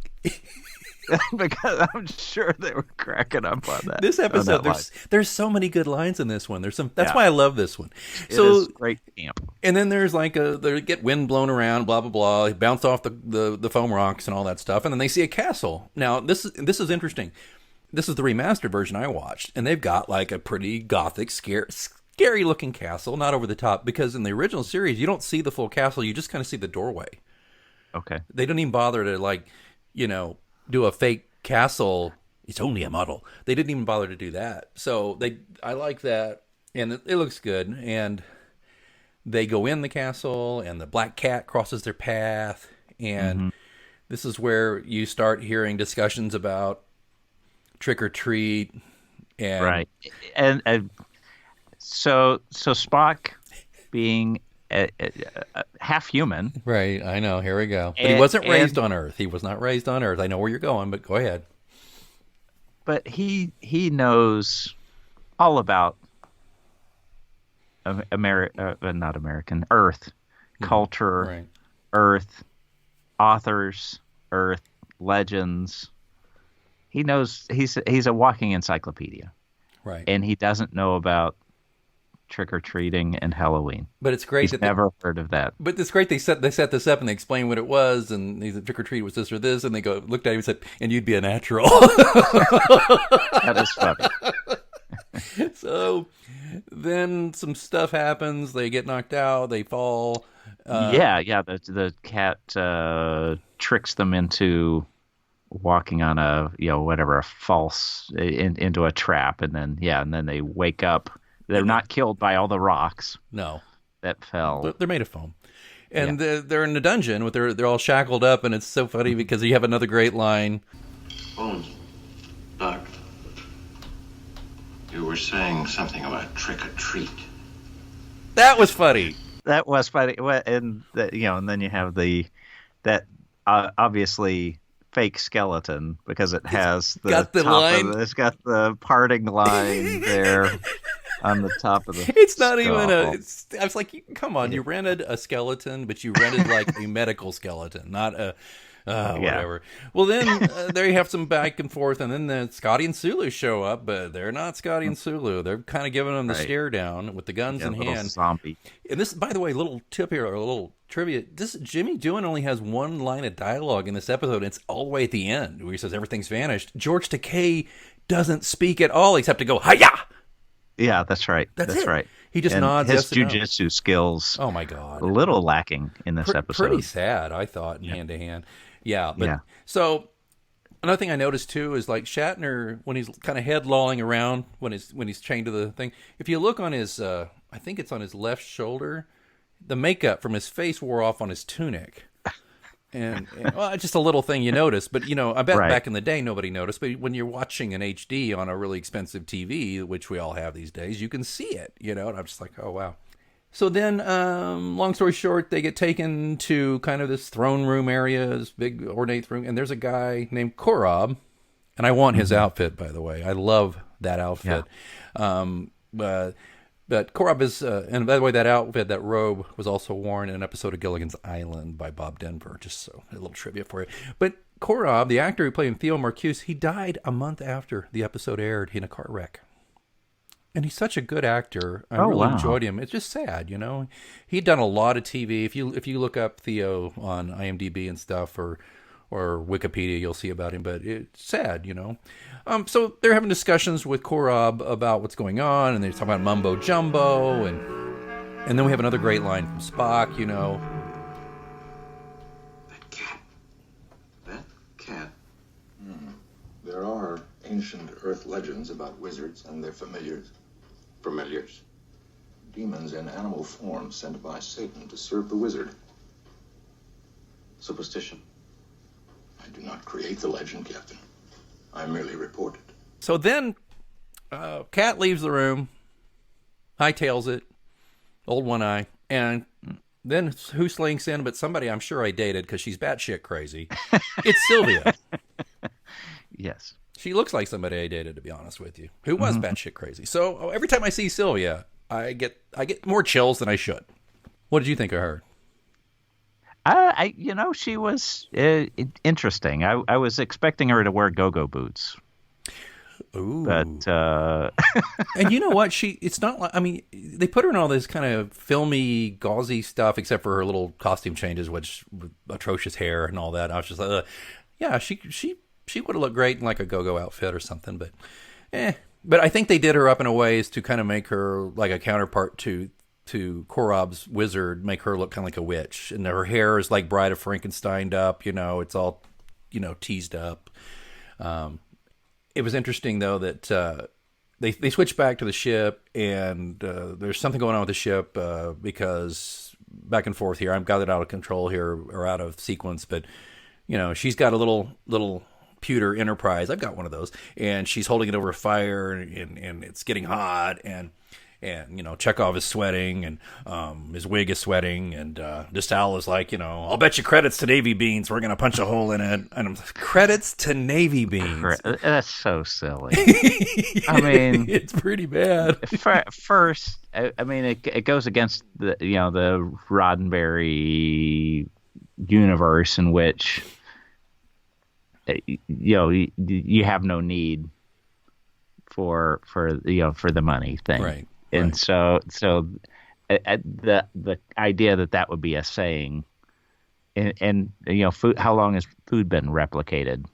Because I'm sure they were cracking up on that. This episode, there's so many good lines in this one. That's why I love this one. It is great camp. And then there's like they get wind blown around, blah blah blah, bounce off the foam rocks and all that stuff, and then they see a castle. Now this is interesting. This is the remastered version I watched, and they've got like a pretty gothic, scary looking castle, not over the top, because in the original series you don't see the full castle, you just kind of see the doorway. Okay. They don't even bother to do a fake castle. It's only a model. They didn't even bother to do that. So I like that, and it looks good. And they go in the castle, and the black cat crosses their path, and this is where you start hearing discussions about trick or treat, and right. And so Spock being half human. Right, I know. Here we go. But he wasn't raised on Earth. He was not raised on Earth. I know where you're going, but go ahead. But he knows all about not American, Earth, culture, right. Earth, authors, Earth, legends. He knows he's a walking encyclopedia. Right. And he doesn't know about trick-or-treating and Halloween. But it's great He's never heard of that. But it's great they set this up and they explain what it was, and he said trick-or-treat was this or this, and they looked at him and said, and you'd be a natural. That is funny. So then some stuff happens. They get knocked out. They fall. The cat tricks them into walking on a false into a trap, and then they wake up. They're not killed by all the rocks. No, that fell. They're made of foam, and they're in the dungeon with they're all shackled up, and it's so funny because you have another great line. Bones, Doc, you were saying something about trick or treat. That was funny. That was funny, and and then you have that obviously fake skeleton because it has it's got the parting line there. On the top of the It's not skull. I was like, come on, you rented a skeleton, but you rented like a medical skeleton, not a whatever. Well, then there you have some back and forth, and then Scotty and Sulu show up, but they're not Scotty and Sulu. They're kind of giving them the stare down with the guns in hand. Zombie. And this, by the way, little tip here, or a little trivia. This Jimmy Doohan only has one line of dialogue in this episode, and it's all the way at the end where he says everything's vanished. George Takei doesn't speak at all except to go, hi-ya! Yeah, that's right. That's right. He just nods. His jujitsu skills. Oh my God, a little lacking in this episode. Pretty sad, I thought, hand to hand. Yeah, but so another thing I noticed too is like Shatner when he's kind of head lolling around when he's chained to the thing. If you look on his, I think it's on his left shoulder, the makeup from his face wore off on his tunic. And well, just a little thing you notice, but I bet back in the day nobody noticed. But when you're watching an HD on a really expensive TV, which we all have these days, you can see it. And I'm just like, oh wow. So then, long story short, they get taken to kind of this throne room area, this big ornate room, and there's a guy named Korob, and I want his outfit, by the way. I love that outfit. Yeah. But Korob is, and by the way, that outfit, that robe, was also worn in an episode of Gilligan's Island by Bob Denver, just so a little trivia for you. But Korob, the actor who played Theo Marcuse, he died a month after the episode aired in a car wreck. And he's such a good actor. I really enjoyed him. It's just sad, He'd done a lot of TV. If you look up Theo on IMDb and stuff, or Wikipedia, you'll see about him. But it's sad, So they're having discussions with Korob about what's going on, and they're talking about mumbo jumbo, and then we have another great line from Spock, That cat. They're all ancient Earth legends about wizards and their familiars. Familiars. Demons in animal form sent by Satan to serve the wizard. Superstition. I do not create the legend, Captain. I merely report it. So then, Cat leaves the room, hightails it, old one eye, and then who slinks in but somebody I'm sure I dated because she's batshit crazy. It's Sylvia. Yes. She looks like somebody I dated, to be honest with you, who was batshit crazy. So every time I see Sylvia, I get more chills than I should. What did you think of her? She was interesting. I was expecting her to wear go-go boots. Ooh. But and you know what? It's not like, I mean, they put her in all this kind of filmy, gauzy stuff, except for her little costume changes, which with atrocious hair and all that. I was just like, yeah, she would have looked great in like a go-go outfit or something, but But I think they did her up in a way as to kind of make her like a counterpart to Korob's wizard, make her look kind of like a witch. And her hair is like Bride of Frankensteined up, it's all, teased up. It was interesting, though, that they switched back to the ship, and there's something going on with the ship because back and forth here. I've got it out of control here, or out of sequence, but, she's got a little pewter Enterprise. I've got one of those, and she's holding it over a fire, and it's getting hot, and Chekhov is sweating, and his wig is sweating, and DeSalle is like, I'll bet you credits to Navy beans. We're gonna punch a hole in it, and I'm like, credits to Navy beans. That's so silly. I mean, it's pretty bad. First, I mean, it goes against the the Roddenberry universe in which you have no need for the money thing, right? And so the idea that would be a saying, and food. How long has food been replicated?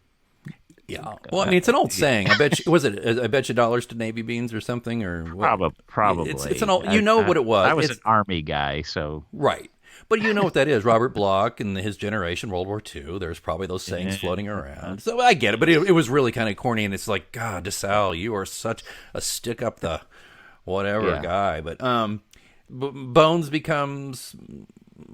Yeah, well, I mean, it's an old saying. I bet you, I bet you dollars to Navy beans or something, or probably. It's an old. What it was. I was an Army guy, so right. But you know what that is. Robert Bloch and his generation, World War II, there's probably those sayings floating around. So I get it, but it was really kind of corny, and it's like, God, DeSalle, you are such a stick up the whatever guy. But Bones becomes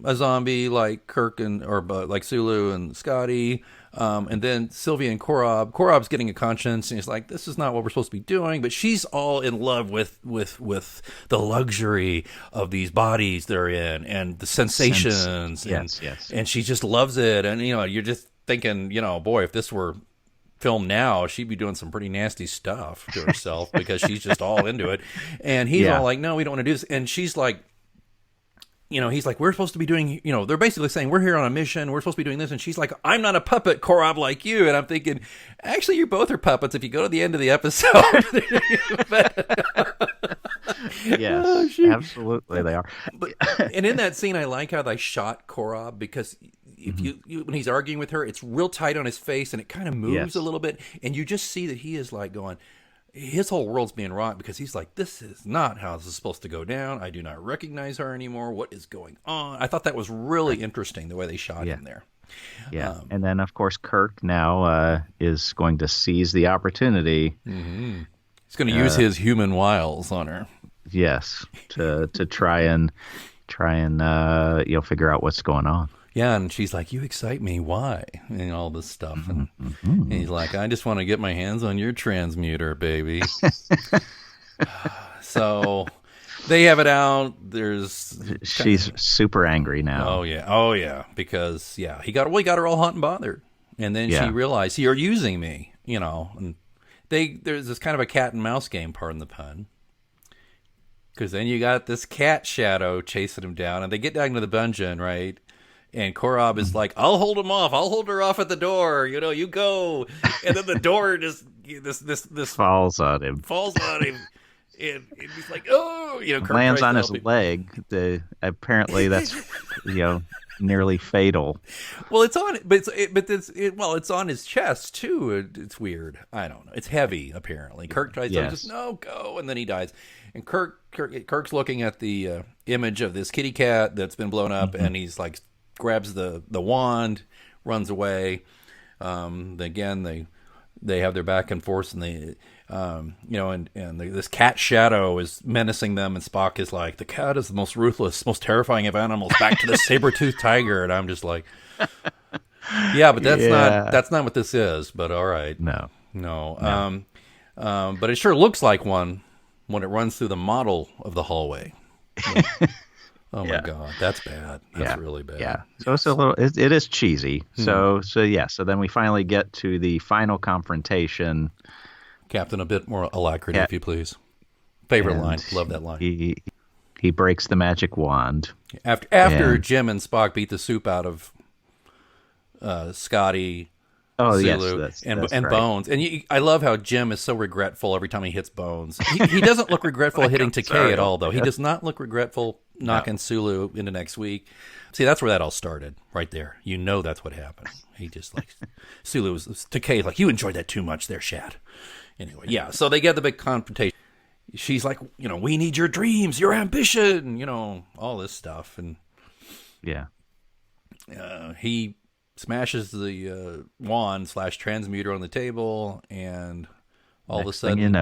a zombie like Kirk or like Sulu and Scotty. And then Sylvia and Korob's getting a conscience, and he's like, this is not what we're supposed to be doing. But she's all in love with the luxury of these bodies they're in and the sensations. Yes. And she just loves it. And, you're just thinking, boy, if this were filmed now, she'd be doing some pretty nasty stuff to herself because she's just all into it. And he's all like, no, we don't want to do this. And she's like, he's like, we're supposed to be doing, they're basically saying we're here on a mission. We're supposed to be doing this. And she's like, I'm not a puppet, Korob, like you. And I'm thinking, actually, you both are puppets if you go to the end of the episode. Yes, absolutely they are. And in that scene, I like how they shot Korob because if when he's arguing with her, it's real tight on his face and it kind of moves a little bit. And you just see that he is like going, his whole world's being rocked because he's like, this is not how this is supposed to go down. I do not recognize her anymore. What is going on? I thought that was really interesting, the way they shot him there. Yeah. And then, of course, Kirk now is going to seize the opportunity. Mm-hmm. He's going to use his human wiles on her. Yes, to try and figure out what's going on. Yeah, and she's like, you excite me. Why? And all this stuff. And he's like, I just want to get my hands on your transmuter, baby. So they have it out. She's super angry now. Oh, yeah. Because, he got her all hot and bothered. And then she realized, you're using me, And there's this kind of a cat and mouse game, pardon the pun. Because then you got this cat shadow chasing him down. And they get down to the dungeon, right? And Korob is like, I'll hold him off. I'll hold her off at the door. You go. And then the door just this falls on him. And he's like, oh, Kirk lands on his leg. Apparently that's nearly fatal. Well, it's on, but it's on his chest too. It's weird. I don't know. It's heavy apparently. Kirk tries to just no go, and then he dies. And Kirk's looking at the image of this kitty cat that's been blown up, and he's like, grabs the wand, runs away. Again, they have their back and forth, and they, this cat Shadow is menacing them, and Spock is like, the cat is the most ruthless, most terrifying of animals. Back to the saber-toothed tiger, and I'm just like, yeah, but that's not what this is. But all right, no. But it sure looks like one when it runs through the model of the hallway. Oh my God, that's bad. That's really bad. Yeah. So it's a little. It is cheesy. So So then we finally get to the final confrontation. Captain, a bit more alacrity, if you please. Favorite line. Love that line. He breaks the magic wand after Jim and Spock beat the soup out of Scotty. Oh, Sulu, yes, that's and right. Bones. And I love how Jim is so regretful every time he hits Bones. He doesn't look regretful hitting Takei at all, though. He does not look regretful knocking Sulu into next week. See, that's where that all started, right there. You know that's what happened. He just like, Sulu was, Takei like, you enjoyed that too much there, Shad. Anyway, yeah, so they get the big confrontation. She's like, we need your dreams, your ambition, all this stuff. And he smashes the wand / transmuter on the table, and all of a sudden,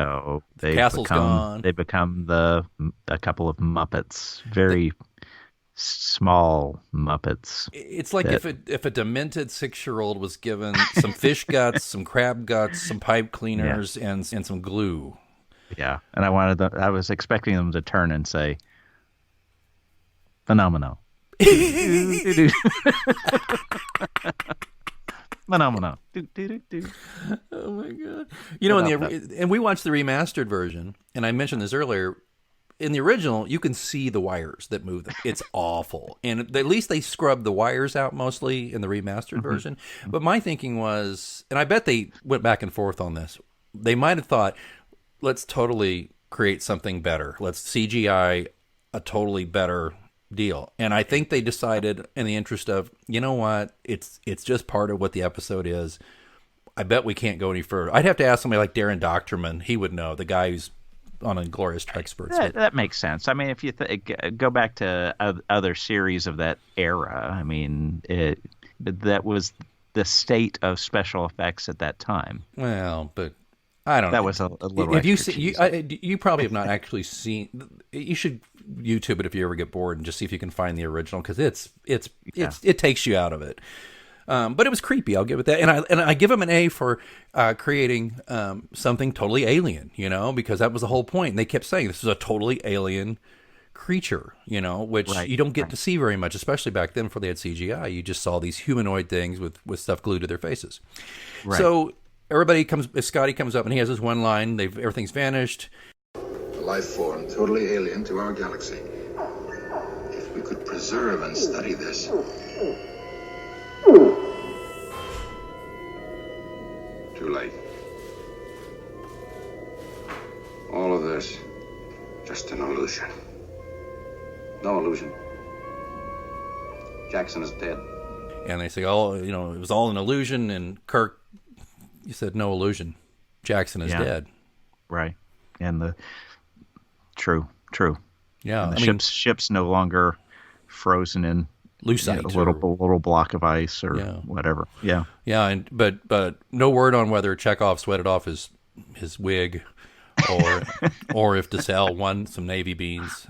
they castle's gone. They become a couple of Muppets, very small Muppets. It's like if a demented 6-year-old was given some fish guts, some crab guts, some pipe cleaners, and some glue. Yeah, and I was expecting them to turn and say, "Phenomenal." Phenomenal. Oh my God. And we watched the remastered version, and I mentioned this earlier. In the original, you can see the wires that move them. It's awful. And at least they scrubbed the wires out mostly in the remastered version. But my thinking was, and I bet they went back and forth on this, they might have thought, let's totally create something better. Let's CGI a totally better deal. And I think they decided, in the interest of, you know what, it's just part of what the episode is. I bet we can't go any further. I'd have to ask somebody like Darren Doctorman. He would know, the guy who's on Inglorious Treksperts. That makes sense. I mean, if you go back to other series of that era, I mean, that was the state of special effects at that time. Well, but I don't know. That was a little If extra you probably have not actually seen. You should YouTube it if you ever get bored and just see if you can find the original, because it takes you out of it. But it was creepy. I'll give it that, and I give him an A for creating something totally alien. Because that was the whole point. And they kept saying this is a totally alien creature. Which you don't get to see very much, especially back then before they had CGI. You just saw these humanoid things with stuff glued to their faces. Right. So Scotty comes up and he has this one line. Everything's vanished. A life form totally alien to our galaxy. If we could preserve and study this. Too late. All of this, just an illusion. No illusion. Jackson is dead. And they say, it was all an illusion. And Kirk, you said no illusion. Jackson is dead. Right. And true. Yeah. And the ship's no longer frozen in lucite, a little block of ice or whatever. Yeah. Yeah. But no word on whether Chekhov sweated off his wig or if DeSalle won some Navy beans.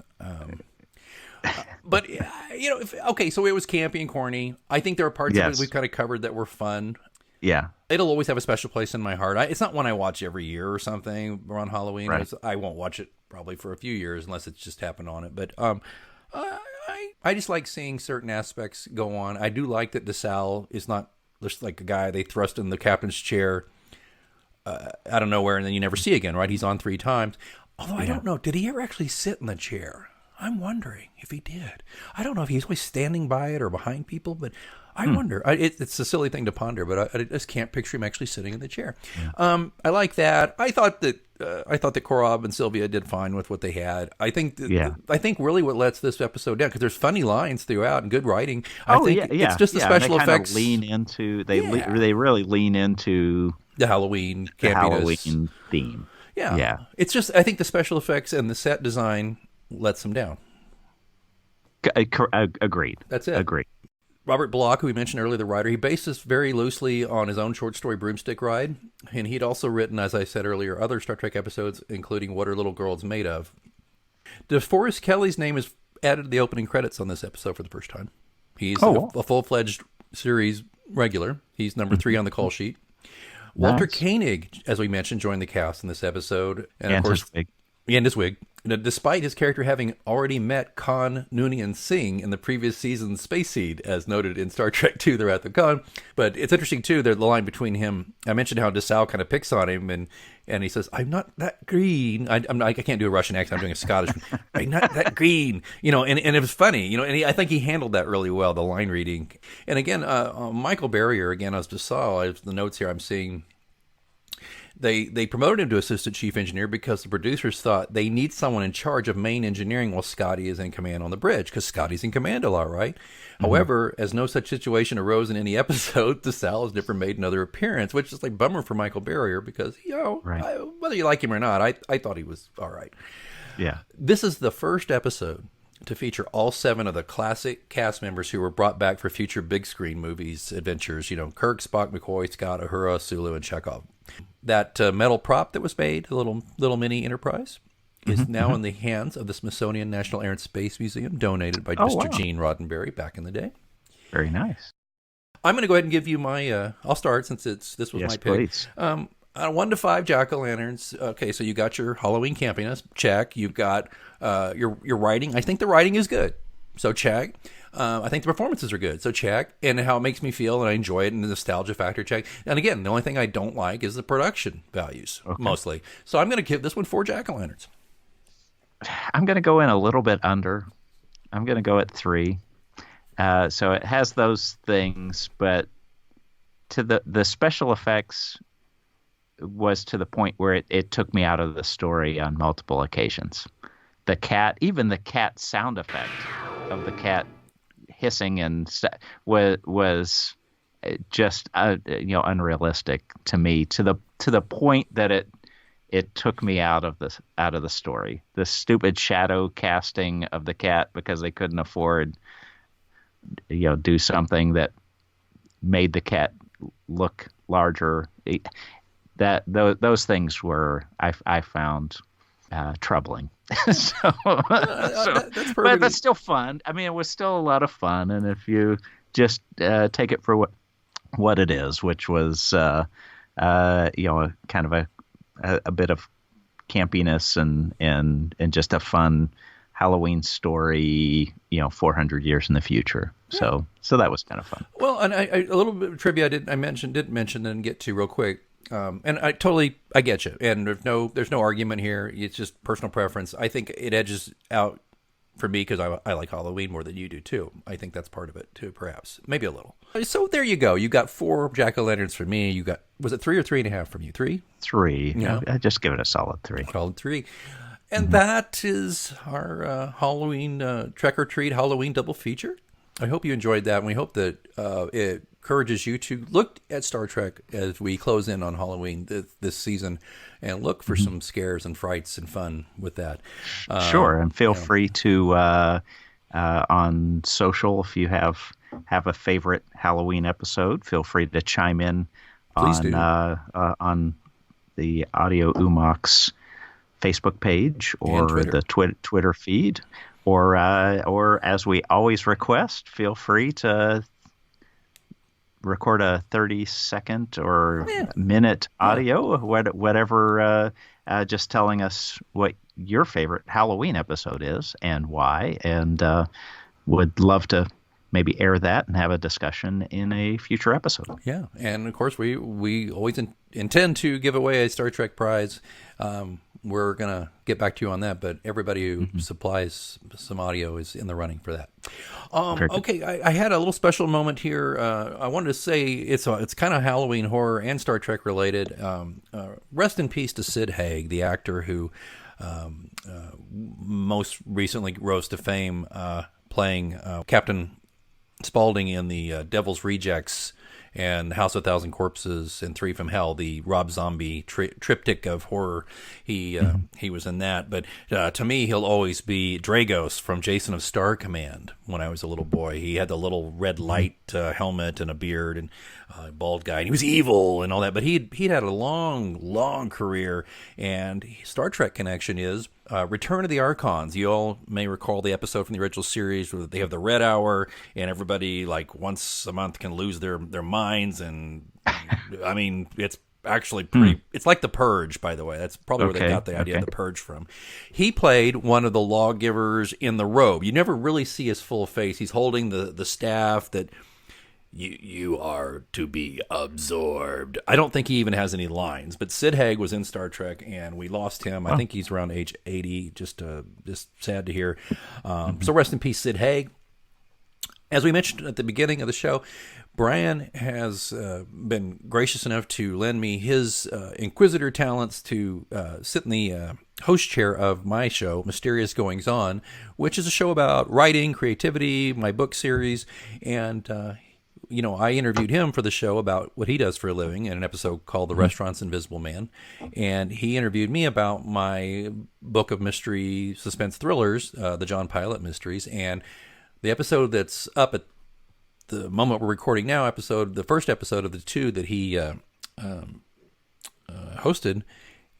But so it was campy and corny. I think there are parts of it we've kind of covered that were fun. Yeah. It'll always have a special place in my heart. It's not one I watch every year or something around Halloween. Right. I won't watch it probably for a few years unless it's just happened on it. But I just like seeing certain aspects go on. I do like that DeSalle is not just like a guy they thrust in the captain's chair out of nowhere and then you never see again, right? He's on 3 times. Although I don't know, did he ever actually sit in the chair? I'm wondering if he did. I don't know if he's always standing by it or behind people, but I wonder. It's a silly thing to ponder, but I just can't picture him actually sitting in the chair. Yeah. I like that. I thought that Korob and Sylvia did fine with what they had. I think really what lets this episode down, because there's funny lines throughout and good writing. It's just the special effects. They really lean into the Halloween theme. Yeah. It's just, I think the special effects and the set design lets them down. Agreed. That's it. Agreed. Robert Bloch, who we mentioned earlier, the writer, he based this very loosely on his own short story Broomstick Ride. And he'd also written, as I said earlier, other Star Trek episodes, including What Are Little Girls Made Of? DeForest Kelley's name is added to the opening credits on this episode for the first time. He's a full-fledged series regular. He's number 3 on the call sheet. Walter Koenig, as we mentioned, joined the cast in this episode. And of course, his wig. Despite his character having already met Khan Noonien Singh in the previous season's Space Seed, as noted in Star Trek II, they're at the con. But it's interesting, too, the line between him. I mentioned how Dessau kind of picks on him, and he says, I'm not that green. I can't do a Russian accent. I'm doing a Scottish one. I'm not that green. And it was funny, and I think he handled that really well, the line reading. And again, Michael Barrier, again, as Dessau, the notes here I'm seeing, They promoted him to assistant chief engineer because the producers thought they need someone in charge of main engineering while Scotty is in command on the bridge, because Scotty's in command a lot, right? Mm-hmm. However, as no such situation arose in any episode, DeSalle has never made another appearance, which is like bummer for Michael Barrier because, whether you like him or not, I thought he was all right. Yeah. This is the first episode to feature all 7 of the classic cast members who were brought back for future big screen movies, adventures, Kirk, Spock, McCoy, Scott, Uhura, Sulu, and Chekhov. That metal prop that was made, a little mini Enterprise, is now in the hands of the Smithsonian National Air and Space Museum, donated by Mr. Gene Roddenberry back in the day. Very nice. I'm going to go ahead and give you my, I'll start since this was my pick. Please. 1 to 5 jack-o'-lanterns. Okay, so you got your Halloween campiness, check. You've got your writing. I think the writing is good, so check. I think the performances are good, so check. And how it makes me feel, and I enjoy it, and the nostalgia factor, check. And again, the only thing I don't like is the production values, mostly. So I'm going to give this one 4 jack-o'-lanterns. I'm going to go in a little bit under. I'm going to go at 3. So it has those things, but to the special effects was to the point where it took me out of the story on multiple occasions. The cat, even the cat sound effect of the cat hissing and was just unrealistic to me, to the point that it took me out of the story. The stupid shadow casting of the cat because they couldn't afford do something that made the cat look larger. Those things were I found troubling. But that's still fun. I mean, it was still a lot of fun, and if you just take it for what it is, which was kind of a bit of campiness and just a fun Halloween story, 400 years in the future. So that was kind of fun. Well, and a little bit of trivia I didn't mention and get to real quick. And I get you. And there's no argument here. It's just personal preference. I think it edges out for me because I like Halloween more than you do too. I think that's part of it too, perhaps. Maybe a little. So there you go. You got 4 jack-o'-lanterns for me. You got, was it 3 or 3.5 from you? 3? 3. Yeah. I just give it a solid 3. Solid 3. And that is our Halloween Trek or Treat Halloween double feature. I hope you enjoyed that, and we hope that it encourages you to look at Star Trek as we close in on Halloween this season and look for some scares and frights and fun with that. Sure, and feel free to, on social, if you have a favorite Halloween episode, feel free to chime in on the Audio Umox Facebook page or the Twitter feed, or as we always request, feel free to record a 30-second or minute audio, whatever, just telling us what your favorite Halloween episode is and why, and would love to maybe air that and have a discussion in a future episode. Yeah, and of course we always intend to give away a Star Trek prize. We're going to get back to you on that, but everybody who supplies some audio is in the running for that. Okay, I had a little special moment here. I wanted to say it's kind of Halloween horror and Star Trek related. Rest in peace to Sid Haig, the actor who most recently rose to fame playing Captain Spaulding in the Devil's Rejects and House of a Thousand Corpses and Three from Hell, the Rob Zombie triptych of horror. He was in that. But to me, he'll always be Dragos from Jason of Star Command. When I was a little boy, he had the little red light helmet and a beard and bald guy. And he was evil and all that. But he'd had a long career. And Star Trek connection is Return of the Archons. You all may recall the episode from the original series where they have the Red Hour, and everybody like once a month can lose their minds. And I mean, it's actually pretty. It's like The Purge, by the way. That's probably where they got the idea of The Purge from. He played one of the lawgivers in the robe. You never really see his full face. He's holding the staff that you are to be absorbed. I don't think he even has any lines. But Sid Haig was in Star Trek, and we lost him. I think he's around age 80. Just sad to hear. So rest in peace, Sid Haig. As we mentioned at the beginning of the show, Brian has been gracious enough to lend me his inquisitor talents to sit in the host chair of my show, Mysterious Goings On, which is a show about writing, creativity, my book series, and I interviewed him for the show about what he does for a living in an episode called The Restaurant's Invisible Man. And he interviewed me about my book of mystery suspense thrillers, the John Pilot Mysteries. And the episode that's up at the moment we're recording now, the first episode of the two that he hosted,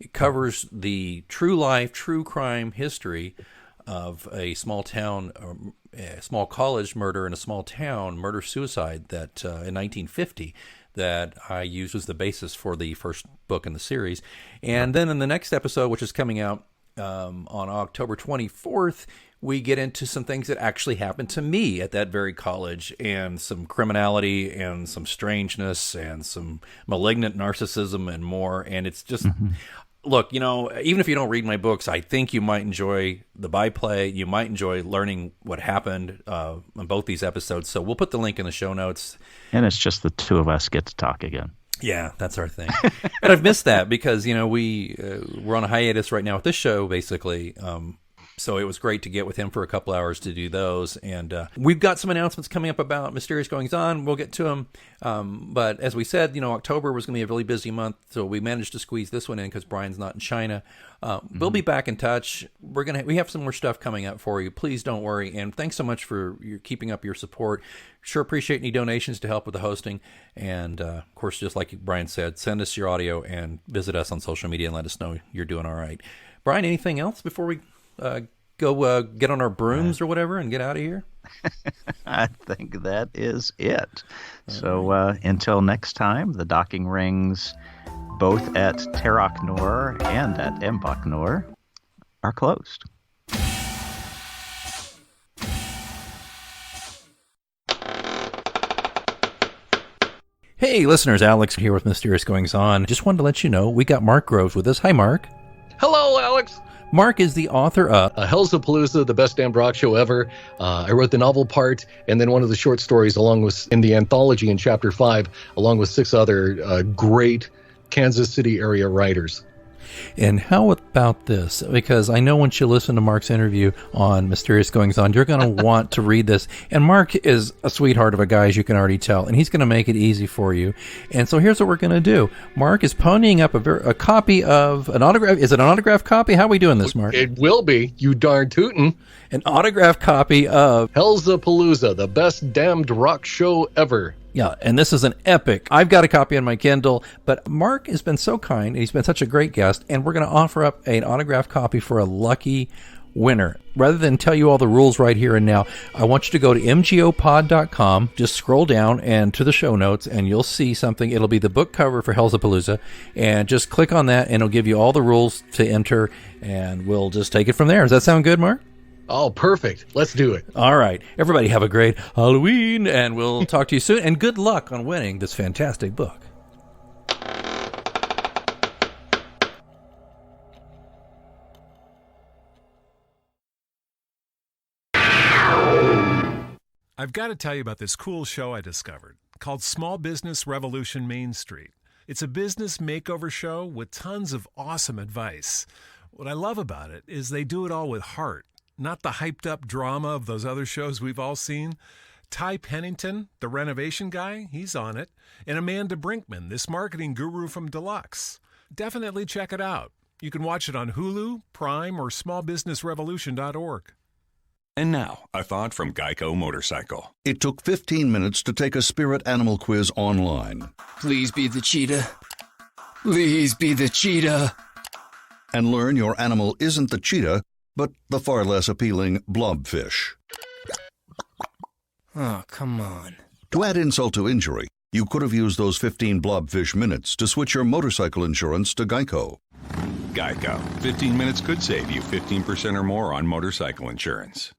it covers the true life, true crime history of a small town, a small college murder in a small town, murder-suicide that in 1950 that I used as the basis for the first book in the series. And then in the next episode, which is coming out on October 24th, we get into some things that actually happened to me at that very college, and some criminality and some strangeness and some malignant narcissism and more. And it's just... Look, even if you don't read my books, I think you might enjoy the byplay. You might enjoy learning what happened on both these episodes. So we'll put the link in the show notes. And it's just the two of us get to talk again. Yeah, that's our thing. And I've missed that because, we're on a hiatus right now with this show, basically. So it was great to get with him for a couple hours to do those. And we've got some announcements coming up about Mysterious Goings On. We'll get to them. But as we said, October was going to be a really busy month. So we managed to squeeze this one in because Brian's not in China. We'll be back in touch. We have some more stuff coming up for you. Please don't worry. And thanks so much for keeping up your support. Sure appreciate any donations to help with the hosting. And of course, just like Brian said, send us your audio and visit us on social media and let us know you're doing all right. Brian, anything else before we go get on our brooms or whatever and get out of here? I think that is it. So until next time, the docking rings, both at Terok Nor and at Mbok Nor, are closed. Hey, listeners, Alex here with Mysterious Goings On. Just wanted to let you know we got Mark Groves with us. Hi, Mark. Hello, Alex. Mark is the author of Hell's a Palooza, the best damn rock show ever. I wrote the novel part and then one of the short stories in the anthology in Chapter 5, along with 6 other great Kansas City area writers. And how about this? Because I know once you listen to Mark's interview on Mysterious Goings On, you're going to want to read this. And Mark is a sweetheart of a guy, as you can already tell, and he's going to make it easy for you. And so here's what we're going to do. Mark is ponying up a copy of an autograph. Is it an autographed copy? How are we doing this, Mark? It will be, you darn tootin'. An autographed copy of Hell's a Palooza, the best damned rock show ever. Yeah, and this is an epic. I've got a copy on my Kindle, but Mark has been so kind. He's been such a great guest, and we're going to offer up an autographed copy for a lucky winner. Rather than tell you all the rules right here and now, I want you to go to mgopod.com, just scroll down and to the show notes, and you'll see something. It'll be the book cover for Hell's a Palooza, and just click on that, and it'll give you all the rules to enter, and we'll just take it from there. Does that sound good, Mark? Oh, perfect. Let's do it. All right. Everybody have a great Halloween, and we'll talk to you soon. And good luck on winning this fantastic book. I've got to tell you about this cool show I discovered called Small Business Revolution Main Street. It's a business makeover show with tons of awesome advice. What I love about it is they do it all with heart. Not the hyped-up drama of those other shows we've all seen. Ty Pennington, the renovation guy, he's on it. And Amanda Brinkman, this marketing guru from Deluxe. Definitely check it out. You can watch it on Hulu, Prime, or smallbusinessrevolution.org. And now, a thought from Geico Motorcycle. It took 15 minutes to take a spirit animal quiz online. Please be the cheetah. Please be the cheetah. And learn your animal isn't the cheetah, but the far less appealing blobfish. Oh, come on. To add insult to injury, you could have used those 15 blobfish minutes to switch your motorcycle insurance to Geico. Geico. 15 minutes could save you 15% or more on motorcycle insurance.